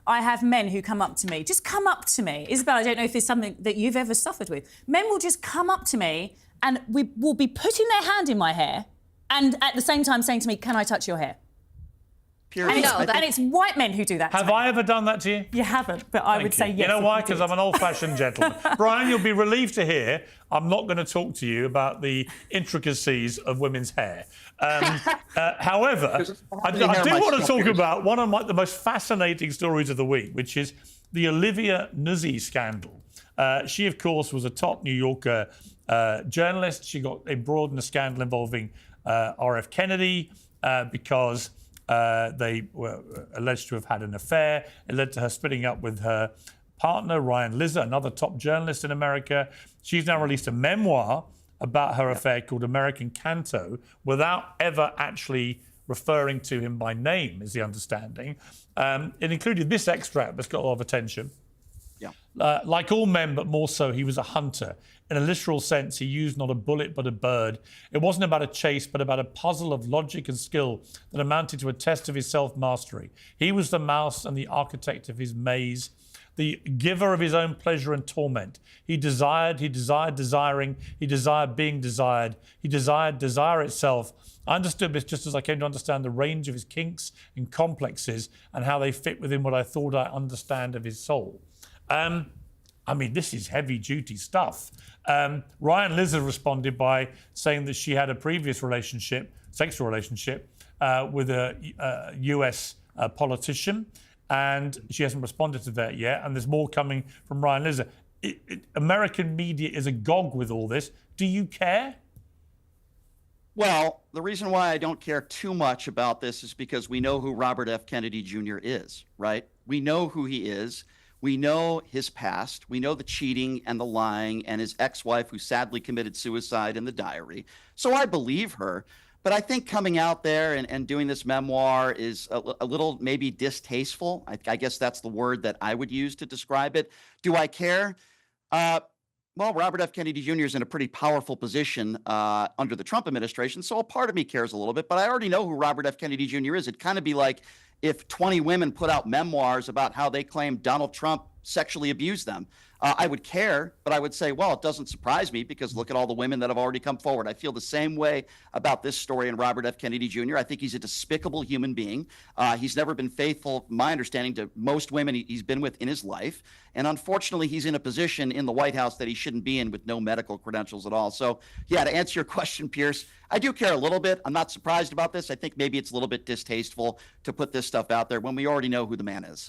I have men who come up to me, just come up to me. Isabel, I don't know if it's something that you've ever suffered with. Men will just come up to me and we will be putting their hand in my hair and at the same time saying to me, can I touch your hair? Piers, And it's white men who do that to me. Have I ever done that to you? You haven't, but I would say yes. You know why? if Because did. I'm an old-fashioned gentleman. Brian, you'll be relieved to hear I'm not going to talk to you about the intricacies of women's hair. However, I do want to talk about one of the most fascinating stories of the week, which is the Olivia Nuzzi scandal. She, of course, was a top New Yorker journalist. She got embroiled in a scandal involving RF Kennedy because they were alleged to have had an affair. It led to her splitting up with her partner, Lizza, another top journalist in America. She's now released a memoir about her affair called American Canto without ever actually referring to him by name, is the understanding. It included this extract that's got a lot of attention. Like all men, but more so, he was a hunter. In a literal sense, he used not a bullet, but a bird. It wasn't about a chase, but about a puzzle of logic and skill that amounted to a test of his self-mastery. He was the mouse and the architect of his maze, the giver of his own pleasure and torment. He desired desiring, he desired being desired, he desired desire itself. I understood this just as I came to understand the range of his kinks and complexes and how they fit within what I thought I understand of his soul. I mean, this is heavy-duty stuff. Lizza responded by saying that she had a previous relationship, sexual relationship, with a US politician, and she hasn't responded to that yet, and there's more coming from Lizza. American media is agog with all this. Do you care? Well, the reason why I don't care too much about this is because we know who Robert F. Kennedy Jr. is, right? We know who he is. We know his past. We know the cheating and the lying and his ex-wife who sadly committed suicide in the diary. So I believe her. But I think coming out there and doing this memoir is a little maybe distasteful. I guess that's the word that I would use to describe it. Do I care? Well, Robert F. Kennedy Jr. is in a pretty powerful position under the Trump administration, so a part of me cares a little bit, but I already know who Robert F. Kennedy Jr. is. It'd kind of be like if 20 women put out memoirs about how they claim Donald Trump sexually abused them. I would care, but I would say, well, it doesn't surprise me because look at all the women that have already come forward. I feel the same way about this story and Robert F. Kennedy Jr. I think he's a despicable human being. He's never been faithful, my understanding, to most women he's been with in his life. And unfortunately, he's in a position in the White House that he shouldn't be in with no medical credentials at all. So, yeah, to answer your question, Piers, I do care a little bit. I'm not surprised about this. I think maybe it's a little bit distasteful to put this stuff out there when we already know who the man is.